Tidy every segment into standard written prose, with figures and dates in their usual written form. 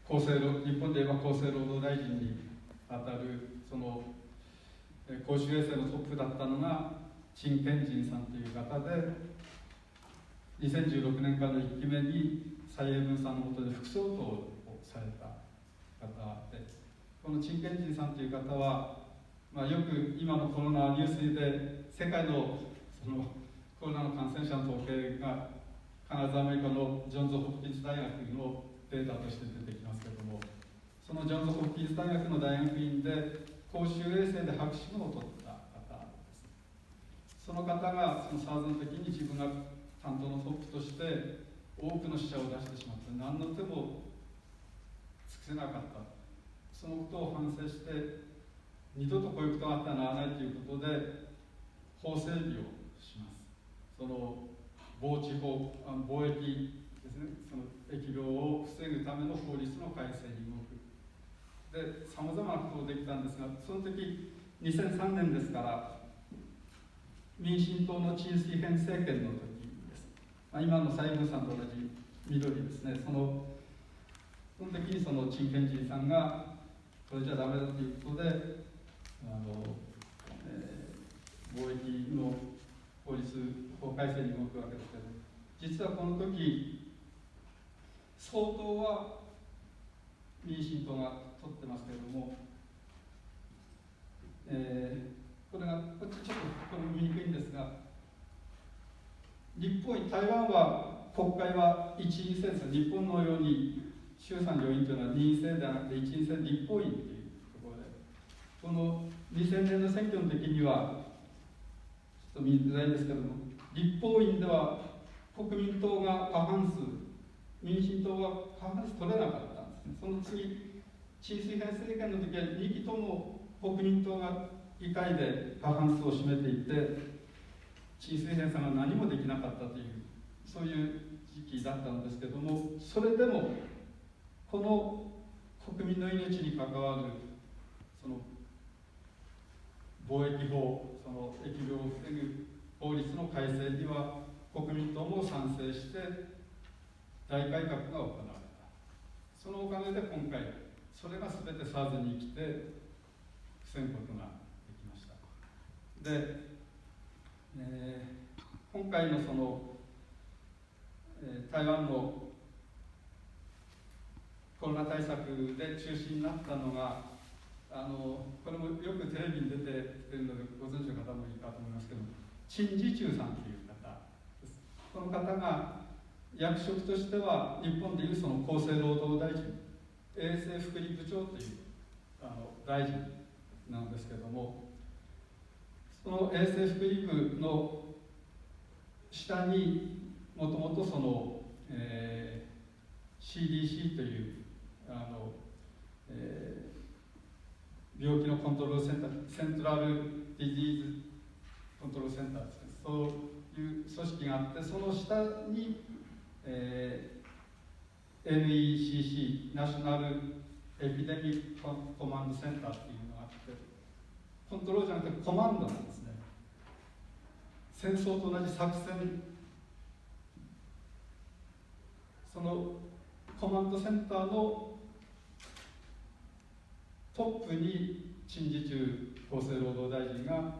日本で言えば厚生労働大臣にあたるその公衆衛生のトップだったのが陳建仁さんという方で、2016年からの1期目に蔡英文さんの下で副総統をされた方で、この陳建仁さんという方は、よく今のコロナニュースで世界のそのコロナの感染者の統計が必ずアメリカのジョンズ・ホプキンス大学のデータとして出てきますけれども、そのジョンズ・ホプキンス大学の大学院で公衆衛生で博士号を取った方です。その方がその SARS の時に自分が担当のトップとして多くの死者を出してしまって、何の手も尽くせなかった、そのことを反省して、二度とこういうことがあってはならないということで法整備をします。その防疫ですね、その疫病を防ぐための法律の改正に動く。で、さまざまなことができたんですが、その時2003年ですから、民進党の陳水扁政権の時です。今の蔡英文さんと同じ緑ですね。その時にその陳建仁さんがこれじゃダメだということで貿易の法改正に動くわけですけど、実はこの時総統は民進党が取ってますけれども、これがこっちちょっと見にくいんですが、台湾は国会は一院制です。日本のように衆参両院というのは二院制ではなくて一院制立法院というところで、この2000年の選挙の時にはちょっと見づらいんですけれども、立法院では国民党が過半数、民進党は過半数取れなかったんですね。その次、陳水扁政権の時は2期とも国民党が議会で過半数を占めていて、陳水扁さんが何もできなかったという、そういう時期だったんですけれども、それでもこの国民の命に関わるその貿易法、その疫病を防ぐ法律の改正には国民党も賛成して大改革が行われた。そのおかげで今回それが全て SARS に生きて防ぐことができました。で、今回のその、台湾のコロナ対策で中心になったのが、これもよくテレビに出てきているのでご存知の方もいるかと思いますけど、陳時中さんという方です。この方が役職としては日本でいうその厚生労働大臣、衛生福利部長という大臣なんですけれども、その衛生福利部の下にもともとその、CDC という病気のコントロールセンター、セントラルディジーズコントロールセンターですね、そういう組織があって、その下に、NECC、ナショナルエピデミックコマンドセンターっていうのがあって、コントロールじゃなくてコマンドなんですね。戦争と同じ作戦、そのコマンドセンターのトップに陳時中厚生労働大臣が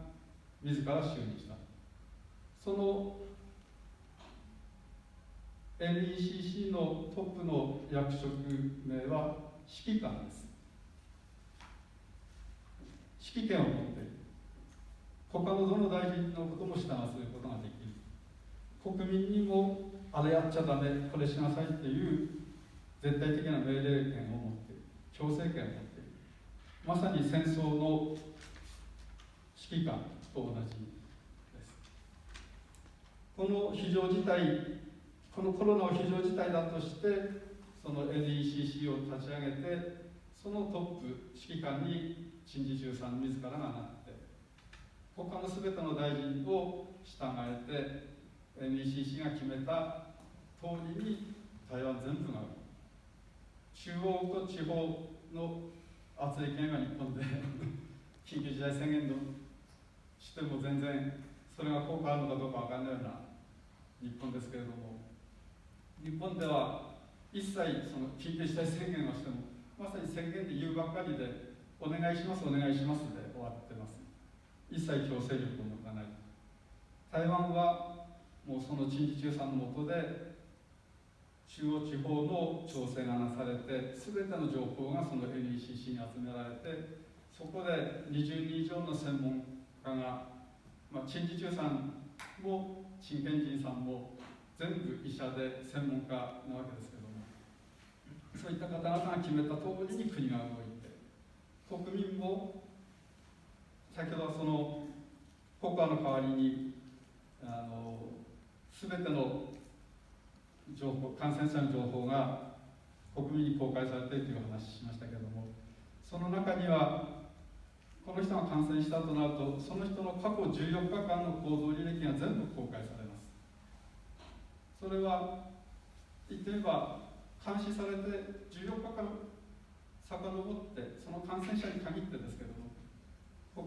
自ら就任した。その NECC のトップの役職名は指揮官です。指揮権を持っている。他のどの大臣のことも従わせることができる。国民にもあれやっちゃダメ、これしなさいっていう絶対的な命令権を持っている。強制権を持っている。まさに戦争の指揮官と同じです。この非常事態、このコロナを非常事態だとして、その NECC を立ち上げて、そのトップ、指揮官に陳時中さん自らがなって、他のすべての大臣を従えて、NECC が決めた通りに台湾全部が中央と地方の圧力が日本で緊急事態宣言のしても全然それが効果あるのかどうかわからないような日本ですけれども、日本では一切その緊急事態宣言をしてもまさに宣言で言うばっかりでお願いしますお願いしますで終わってます。一切強制力を持たない。台湾はもうその陳時中さんの下で中央地方の調整がなされて全ての情報がその NECC に集められてそこで20人以上の専門家が、陳時中さんも陳建仁さんも全部医者で専門家なわけですけどもそういった方々が決めた通りに国が動いて国民も先ほどそのココアの代わりに全ての情報感染者の情報が国民に公開されているという話しましたけれどもその中にはこの人が感染したとなるとその人の過去14日間の行動履歴が全部公開されます。それは言ってみれば監視されて14日間遡ってその感染者に限ってですけれども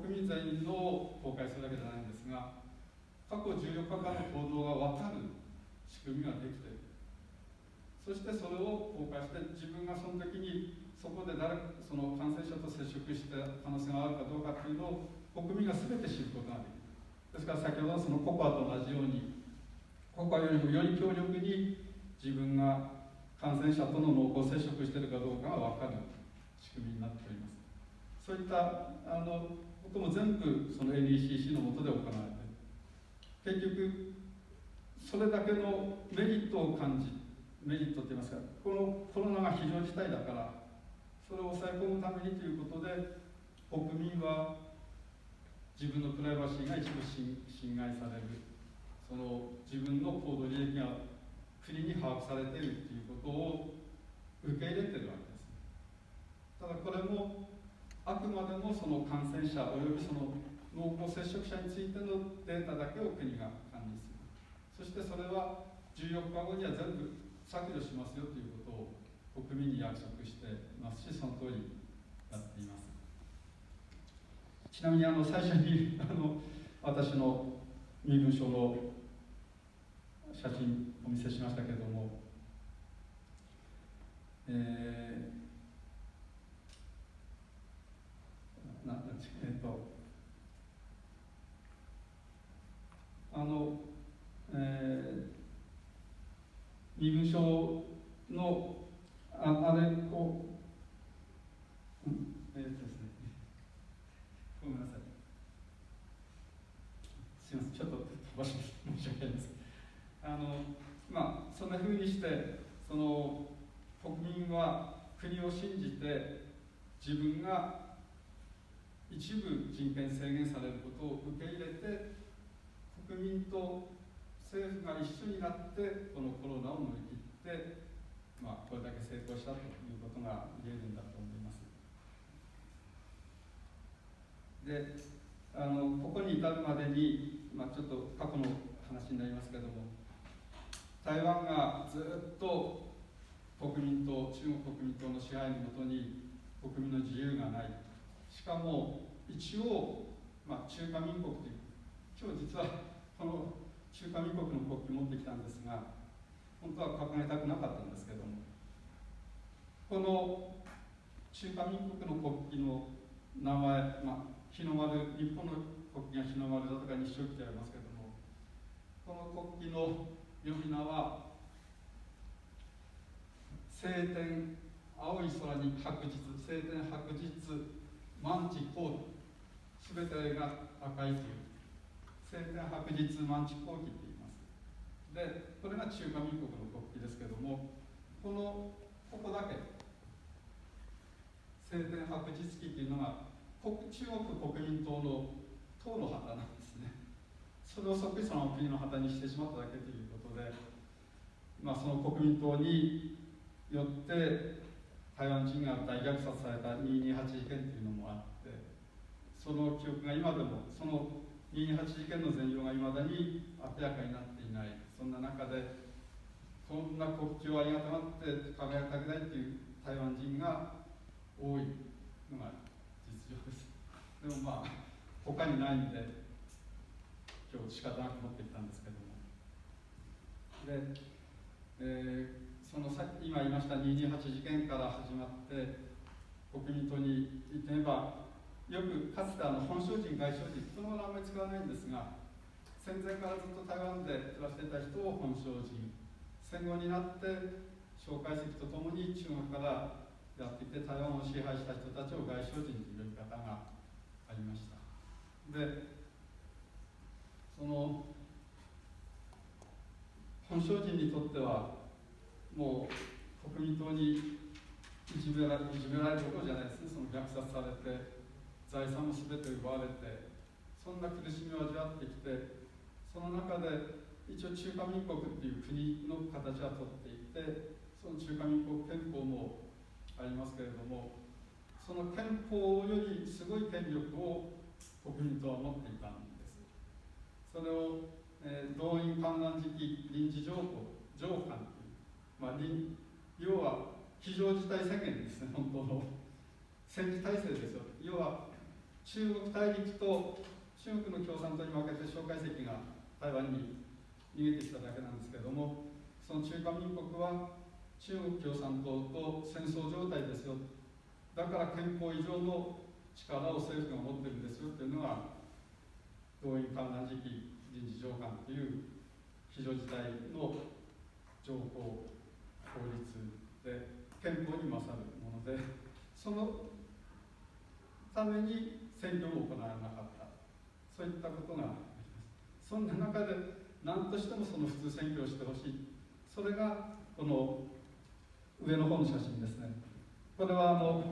国民全員のを公開するだけじゃないんですが過去14日間の行動が分かる仕組みができている。そしてそれを公開して自分がその時にそこでその感染者と接触した可能性があるかどうかというのを国民が全て知ることができる。ですから先ほどのそのココアと同じようにココアよりもより強力に自分が感染者との濃厚接触しているかどうかが分かる仕組みになっております。そういったことも全部その NECC の下で行われて結局それだけのメリットを感じメリットといいますかこのコロナが非常事態だからそれを抑え込むためにということで国民は自分のプライバシーが一部侵害されるその自分の行動履歴が国に把握されているということを受け入れているわけです。ただこれもあくまでもその感染者およびその濃厚接触者についてのデータだけを国が管理する。そしてそれは14日後には全部削除しますよということを国民に約束していますしその通りやっています。ちなみに最初に私の身分証の写真お見せしましたけれども、身分証のあれをですねごめんなさいすみませんちょっと飛ばします申し訳ないです。そんなふうにしてその国民は国を信じて自分が一部人権制限されることを受け入れて国民と政府が一緒になってこのコロナを乗り切って、これだけ成功したということが言えるんだと思います。でここに至るまでに、ちょっと過去の話になりますけれども台湾がずっと中国国民党の支配のもとに国民の自由がないしかも一応、中華民国という今日実はこの中華民国の国旗持ってきたんですが本当は掲げたくなかったんですけどもこの中華民国の国旗の名前、日の丸日本の国旗が日の丸だとか日照旗でありますけれどもこの国旗の呼び名は晴天青い空に白日晴天白日満地光すべてが赤いという晴天白日満地光旗と言います。でこれが中華民国の国旗ですけれどもここだけ晴天白日旗というのが中国国民党の党の旗なんですね。それをそっくりその国の旗にしてしまっただけということで、その国民党によって台湾人が大虐殺された228事件というのもあってその記憶が今でもその228事件の全容がいまだに明らかになっていないそんな中でこんな国旗をありがたがって輝きたくないという台湾人が多いのが実情です。でも他にないんで今日仕方なく持ってきたんですけどもで、今言いました228事件から始まって国民党に言ってみれば、よくかつて本省人、外省人、この頃あんまり使わないんですが、戦前からずっと台湾で暮らしていた人を本省人、戦後になって蒋介石とともに中国からやってきて台湾を支配した人たちを外省人という呼び方がありました。で、その本省人にとってはもう国民党にいじめられるどころじゃないですね。その虐殺されて財産も全て奪われて、そんな苦しみを味わってきて、その中で一応中華民国っていう国の形はとっていて、その中華民国憲法もありますけれども、その憲法よりすごい権力を国民党は持っていたんです。それを、動員観覧時期臨時条項条項という、要は非常事態宣言ですね。本当の戦時体制ですよ。要は中国大陸と中国の共産党に負けて蒋介石が台湾に逃げてきただけなんですけれども、その中華民国は中国共産党と戦争状態ですよ。だから憲法以上の力を政府が持ってるんですよというのが動員観覧時期臨時条項という非常事態の条項法律で憲法に勝るもので、そのために選挙も行われなかった、そういったことがあります。そんな中で何としてもその普通選挙をしてほしい、それがこの上の方の写真ですね。これは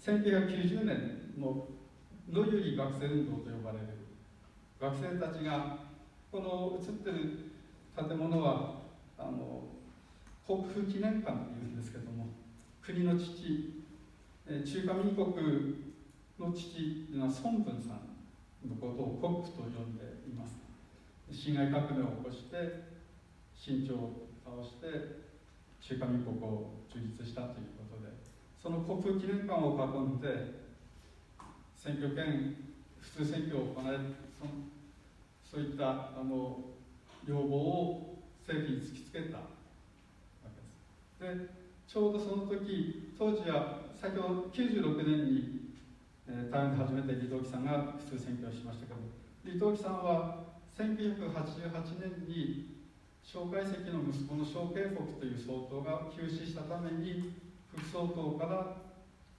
1990年の野百合学生運動と呼ばれる学生たちが、この写ってる建物は国父記念館っていうんですけども、国の父、中華民国の父というのは孫文さんのことを国父と呼んでいます。辛亥革命を起こして清朝を倒して中華民国を樹立したということで、その国父記念館を囲んで選挙権、普通選挙を行える、そういった要望を政府に突きつけたわけです。で、ちょうどその時、当時は先ほど96年に、台湾で初めて李登輝さんが普通選挙をしましたけど、李登輝さんは1988年に蒋介石の息子の蒋介国という総統が急死したために、副総統から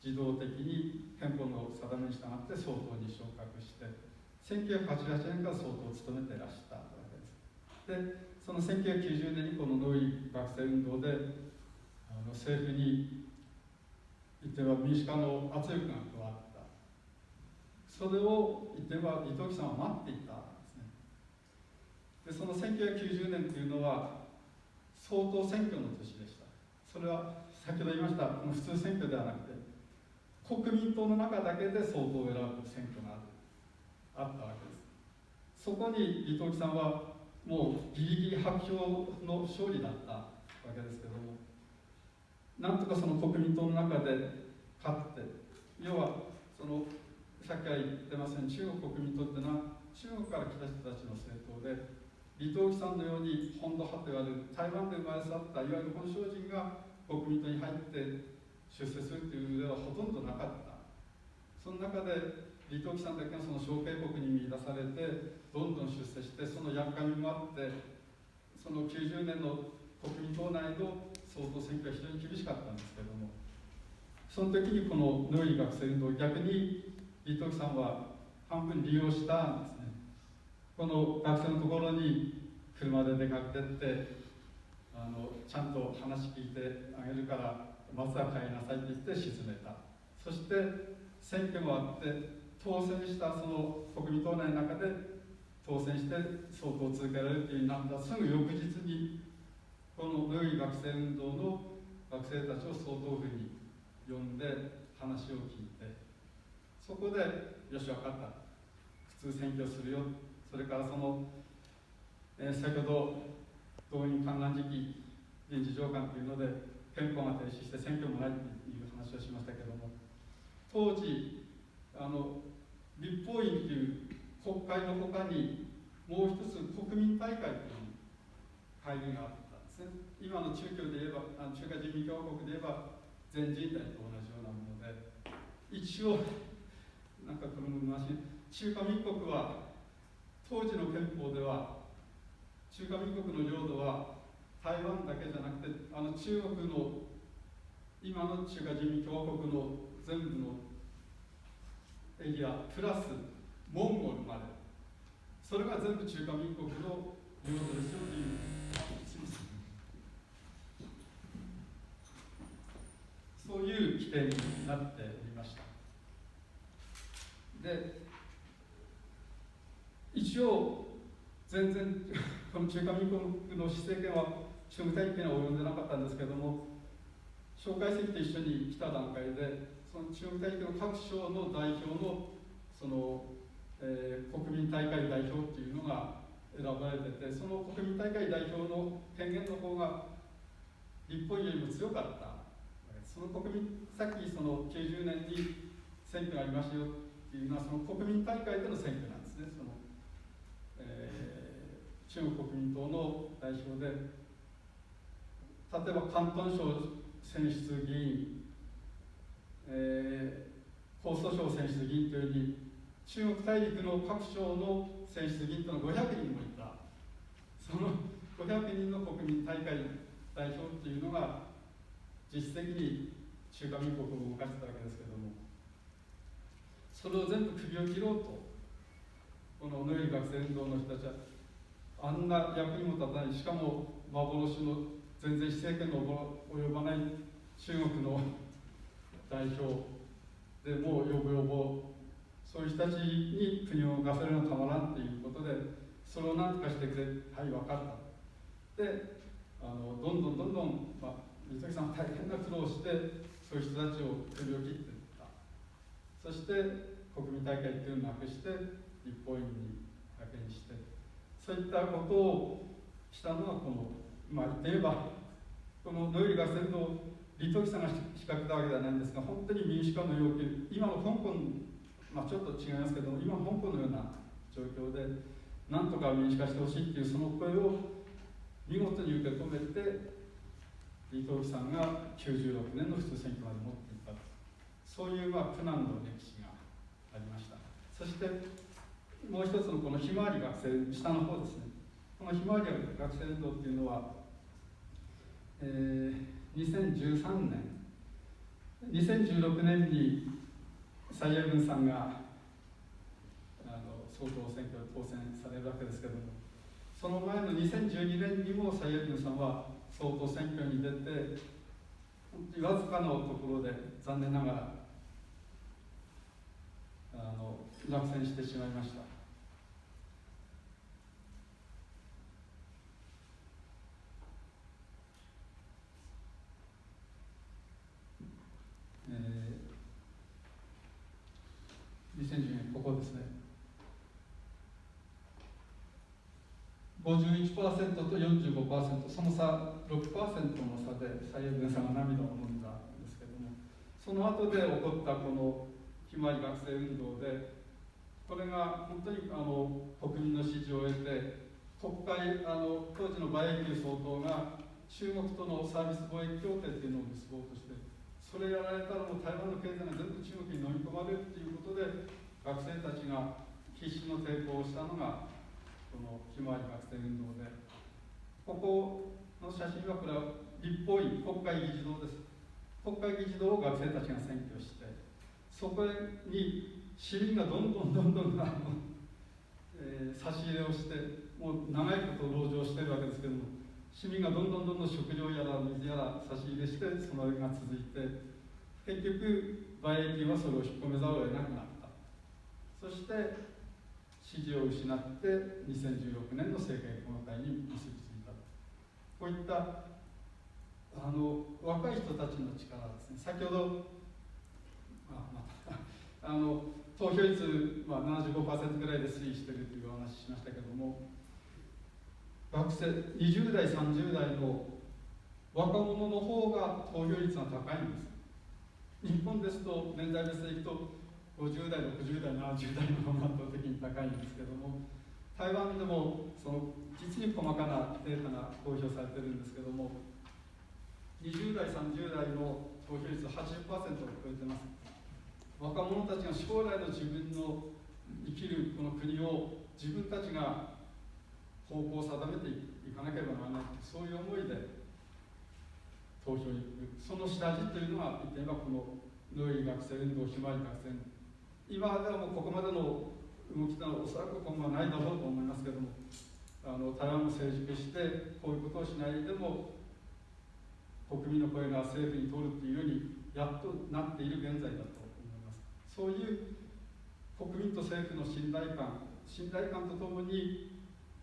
自動的に憲法の定めに従って総統に昇格して、1988年から総統を務めていらっしゃったわけです。で、その1990年にこの農林学生運動で政府に言っては民主化の圧力が加わった。それを言っては李登輝さんは待っていたんですね。で、その1990年というのは総統選挙の年でした。それは先ほど言いましたこの普通選挙ではなくて、国民党の中だけで総統を選ぶ選挙があったわけです。そこに李登輝さんはもうギリギリ薄票の勝利だったわけですけども、なんとかその国民党の中で勝って、要はさっきから言ってません、中国国民党っていうのは中国から来た人たちの政党で、李登輝さんのように本土派と言われる台湾で生まれ育ったいわゆる本省人が国民党に入って出世するという例はほとんどなかった。その中で李登輝さんだけがその小警国に見出されてどんどん出世して、そのやっかみもあって、その90年の国民党内の総統選挙は非常に厳しかったんですけれども、その時にこの農林学生運動を逆に李登輝さんは半分利用したんですね。この学生のところに車で出かけてってちゃんと話聞いてあげるからまずは帰りなさいって言って沈めた。そして選挙もあって当選したその国民党内の中で当選して総統を続けられるというようになったすぐ翌日に、この農林学生運動の学生たちを総統府に呼んで話を聞いて、そこでよし分かった、普通選挙するよ、それから先ほど動員観覧時期臨時条項というので憲法が停止して選挙もないという話をしましたけれども、当時立法院という国会のほかにもう一つ国民大会という会議があったんです。今の中共で言えば、中華人民共和国で言えば全人代と同じようなもので、一応なんかこの昔中華民国は当時の憲法では中華民国の領土は台湾だけじゃなくて中国の今の中華人民共和国の全部のエリアプラスモンゴルまで、それが全部中華民国の領土ですよという、そういう規定になっておりました。で、一応全然この中華民国の施政権は中国大陸には及んでなかったんですけれども、蒋介石と一緒に来た段階でその中国大陸の各省の代表の国民大会代表っていうのが選ばれてて、その国民大会代表の権限の方が立法院よりも強かった。その国民、さっきその90年に選挙がありましたよっていうのはその国民大会での選挙なんですね。中国国民党の代表で、例えば広東省選出議員、江蘇省選出議員というように中国大陸の各省の選出議員というのは500人もいた。その500人の国民大会代表というのが実質的に中華民国を動かしてたわけですけれども、それを全部首を切ろうとこの小野入学生運動の人たちはあんな役にも立たない、しかも幻の全然施政権の及ばない中国の代表でもうよぼよぼ、そういう人たちに国を動かせるのはたまらんということで、それを何とかしてくれ、はい、分かった。で、どんどん、水木さんは大変な苦労をしてそういう人たちを首を切っていった。そして国民大会っていうのをなくして立法院にだけにして、そういったことをしたのはこの、言って言えばこのノイル学生の李登輝さんが仕掛けたわけではないんですが、本当に民主化の要求、今の香港、ちょっと違いますけども、今の香港のような状況でなんとか民主化してほしいっていうその声を見事に受け止めて、李登輝さんが96年の普通選挙まで持っていった、そういう苦難の歴史がありました。そしてもう一つのこのひまわり学生、下の方ですね、このひまわり学生運動っていうのは、2013年、2016年に蔡英文さんが総統選挙で当選されるわけですけども、その前の2012年にも蔡英文さんは総統選挙に出て、わずかのところで残念ながら落選してしまいました。2010年、ここですね。51% と 45%、その差 6% の差で蔡英文さんが涙を飲んだんですけれども、その後で起こったこのひまわり学生運動で、これが本当に国民の支持を得て、国会当時の馬英九総統が中国とのサービス貿易協定っていうのを結ぼうとして、それやられたらもう台湾の経済が全部中国に飲み込まれるということで、学生たちが必死の抵抗をしたのがこのひまわり学生運動で、ここの写真はこれは立法院、国会議事堂です。国会議事堂を学生たちが占拠して、そこに市民がどんどん差し入れをして、もう長いこと籠城してるわけですけども、市民がどんどん食料やら水やら差し入れして、そのが続いて、結局馬英九はそれを引っ込めざるを得なくなった。そして支持を失って2016年の政権交代に結びついた。こういった若い人たちの力ですね。先ほど投票率は 75% ぐらいで推移しているというお話ししましたけども、学生20代30代の若者の方が投票率が高いんです。日本ですと年代別でいくと50代60代70代の方が圧倒的に高いんですけども、台湾でもその実に細かなデータが公表されているんですけども、20代、30代の投票率 80% を超えてます。若者たちが将来の自分の生きるこの国を自分たちが方向を定めていかなければならない、そういう思いで投票に行く。その下地というのは、言ってみればこのノイ学生運動、ひまわり学生運動、今ではもうここまでの動きというのはおそらく今後はないだろうと思いますけれども、台湾も成熟してこういうことをしないでも国民の声が政府に通るというようにやっとなっている現在だと思います。そういう国民と政府の信頼感とともに、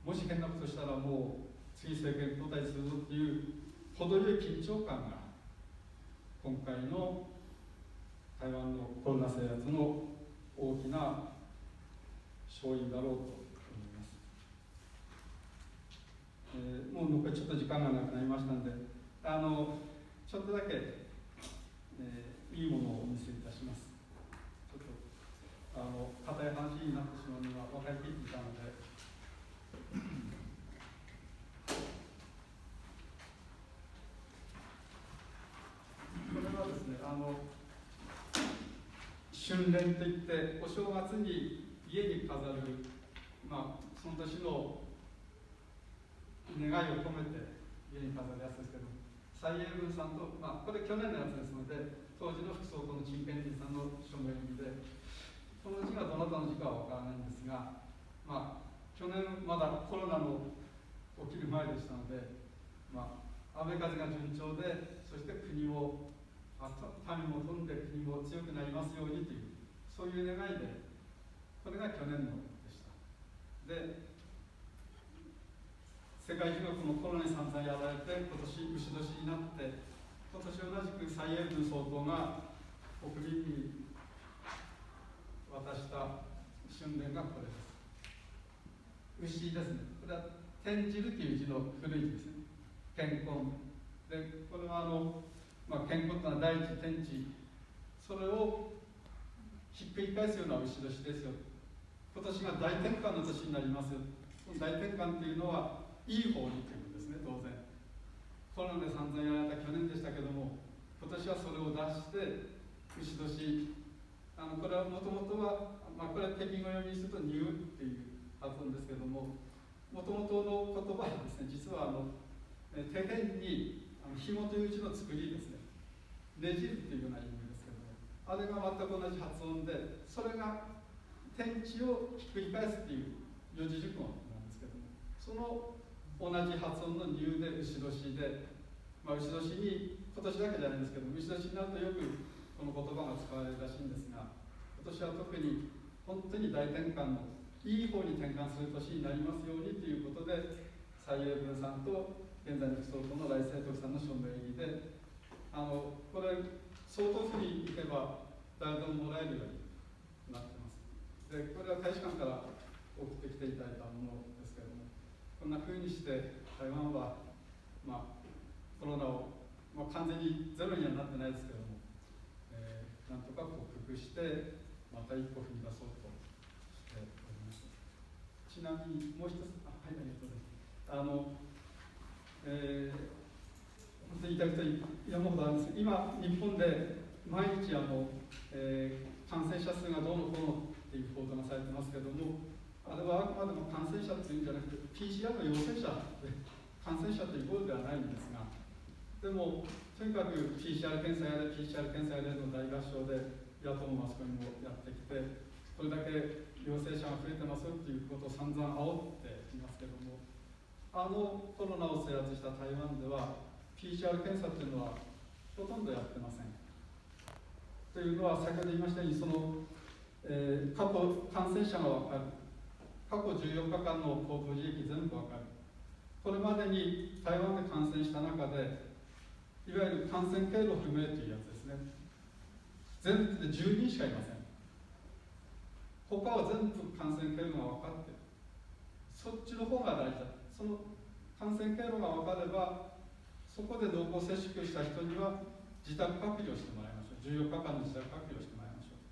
もし変なことしたらもう次政権交代するぞという程よい緊張感が今回の台湾のコロナ制圧の大きな勝因だろうと思います。もう残りちょっと時間がなくなりましたので、ちょっとだけ、いいものをお見せいたします。ちょっと硬い話になってしまうのは分かりきっていたので、これはですね、春聯といってお正月に家に飾る、その年の願いを込めて家に飾るやつですけど、蔡英文さんと、これ去年のやつですので、当時の副総統の陳建仁さんの署名入りで、この字がどなたの字かは分からないんですが、去年まだコロナの起きる前でしたので、雨風が順調で、そして国を民も富んで国も強くなりますようにという、そういう願いで、これが去年のでした。で、世界中がこのコロナに散々やられて、今年牛年になって、今年同じく蔡英文総統が国民に渡した春聯がこれです。牛ですね。これは天汁という字の古い字ですね。健康で、これは健康というのは大地天地、それをひっくり返すような牛年ですよ。今年が大転換の年になりますよ。その大転換というのはいい方にということですね、当然。コロナで散々やられた去年でしたけども、今年はそれを出して牛年、これはもともとは、これは北京語読みにするとニューっていう発音ですけども、もともとの言葉はですね、実は手辺に紐という字の作りですね、ねじるというような意味ですけども、あれが全く同じ発音で、それが天地をひっくり返すという四字熟語なんですけども、その同じ発音のニューで牛年で、牛年に今年だけじゃないんですけども、牛年になるとよくこの言葉が使われるらしいんですが、今年は特に本当に大転換のいい方に転換する年になりますようにということで、蔡英文さんと現在の副総統の来清徳さんの署名入りで、これ総統府に行けば誰でももらえるようになってます。で、これは大使館から送ってきていただいたものですけれども、こんなふうにして台湾は、コロナを、完全にゼロにはなってないですけれども、なんとか克服してまた一歩踏み出そうとしております。ちなみにもう一つ、ありがとうございます。本当に言いたいことは山ほどあるんですが、今、日本で毎日感染者数がどうのこうのっていう報道がされてますけれども、あれはあくまでも感染者というんじゃなくて、PCR の陽性者で、感染者ということではないんですが、でも、とにかく PCR 検査やれ、PCR 検査やれの大合唱で、野党もマスコミもやってきて、これだけ陽性者が増えてますよということを散々煽っていますけれども、コロナを制圧した台湾では PCR 検査というのはほとんどやってません。というのは先ほど言いましたように過去感染者が分かる、過去14日間の行動履歴全部分かる、これまでに台湾で感染した中でいわゆる感染経路不明というやつですね、全部で10人しかいません。他は全部感染経路が分かっている。そっちの方が大事だ。その感染経路が分かれば、そこで濃厚接触した人には自宅隔離をしてもらいましょう。14日間の自宅隔離をしてもらいましょう。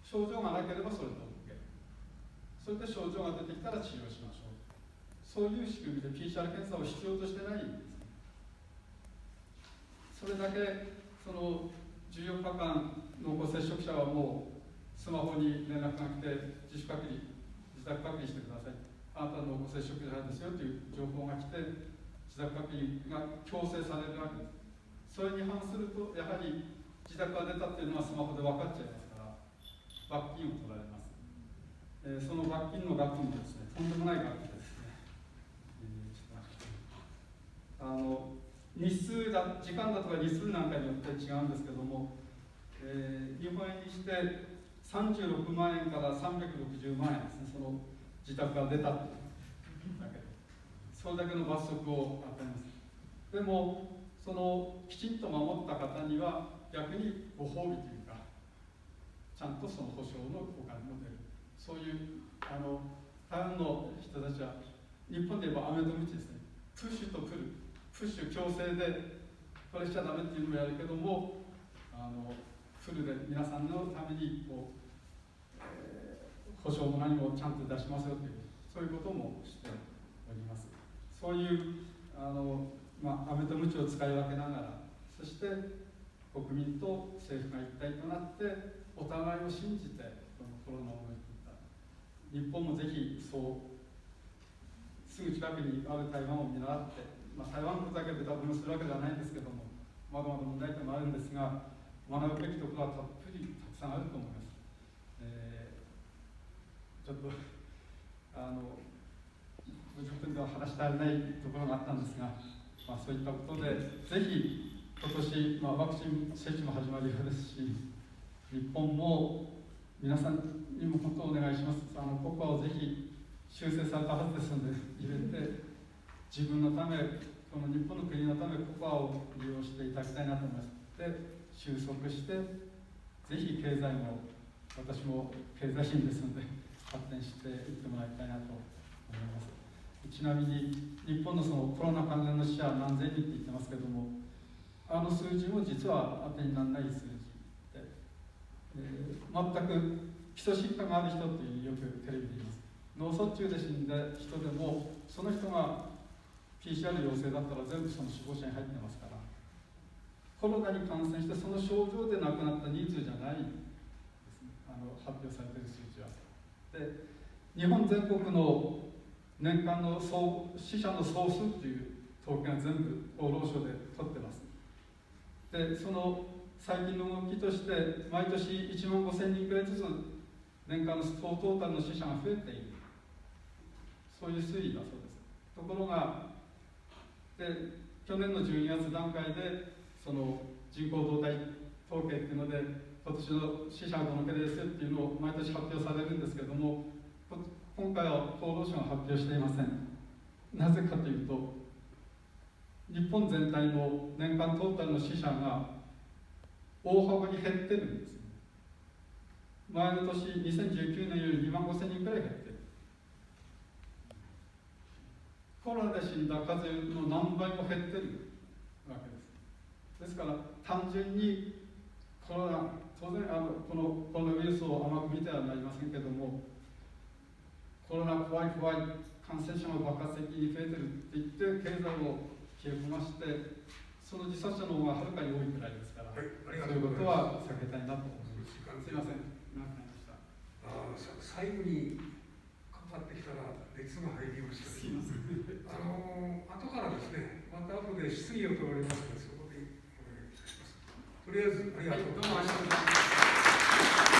症状がなければそれで OK。それで症状が出てきたら治療しましょう。そういう仕組みで PCR 検査を必要としてないんです。それだけその14日間濃厚接触者はもうスマホに連絡が来て自主隔離、自宅隔離してください、あなた濃厚接触者ですよという情報が来て自宅隔離が強制されるわけです。それに反するとやはり自宅が出たっていうのはスマホで分かっちゃいますから罰金を取られます。その罰金の額もですね、とんでもない額ですね。日数だ、時間だとか日数なんかによって違うんですけども、日本円にして36万円から360万円ですね、その自宅が出たというだけで、それだけの罰則を与えます。でも、そのきちんと守った方には逆にご褒美というか、ちゃんとその保証のお金も出る。そういう台湾の人たちは、日本で言えば飴とムチですね、プッシュとプル、プッシュ強制でこれしちゃダメっていうのもやるけども、フルで皆さんのためにこう、保証も何もちゃんと出しますよという、そういうこともしております。そういう飴とムチを使い分けながら、そして国民と政府が一体となってお互いを信じてこのコロナを乗り切った。日本もぜひそうすぐ近くにある台湾を見習って、台湾だけで多分するわけではないんですけども、まだまだ問題点もあるんですが、学ぶべきところはたくさんあると思います。ちょっと50分では話し足りないところがあったんですが、そういったことでぜひ今年、ワクチン接種も始まるようですし、日本も皆さんにも本当お願いします。ココアをぜひ修正されたはずですので入れて、自分のため、この日本の国のためココアを利用していただきたいなと思います。で、収束して、ぜひ経済も、私も経済人ですので、発展していってもらいたいなと思います。ちなみに、日本のそのコロナ関連の死者は何千人って言ってますけども、あの数字も実は当てにならない数字で、全く基礎疾患がある人っていうよくテレビで言います。脳卒中で死んだ人でも、その人が PCR 陽性だったら全部その死亡者に入ってますから、コロナに感染してその症状で亡くなった人数じゃないんですね、発表されている数字は。で、日本全国の年間の死者の総数という統計が全部厚労省で取ってます。で、その最近の動きとして、毎年1万5000人くらいずつ年間の総トータルの死者が増えている、そういう推移だそうです。ところが、去年の12月段階で、その人口動態統計っていうので、今年の死者はどのくらいですよっていうのを毎年発表されるんですけれども、今回は厚労省が発表していません。なぜかというと、日本全体の年間トータルの死者が大幅に減ってるんです。前の年、2019年より2万5000人くらい減ってる。コロナで死んだ数の何倍も減ってるわけです。ですから、単純にコロナ、当然このコロナウイルスを甘く見てはなりませんけども、コロナ怖い怖い、感染者が爆発的に増えてるって言って、経済を冷え込まして、その自殺者の方がはるかに多いくらいですから、そういうことは避けたいなと思います。すみません、長くなりました。最後にかかってきたら熱が入りました。すみません。後からですね、また後で質疑を取られますので、そこでお願いいたします。とりあえず、ありがとうございます。どうもありがとうございます。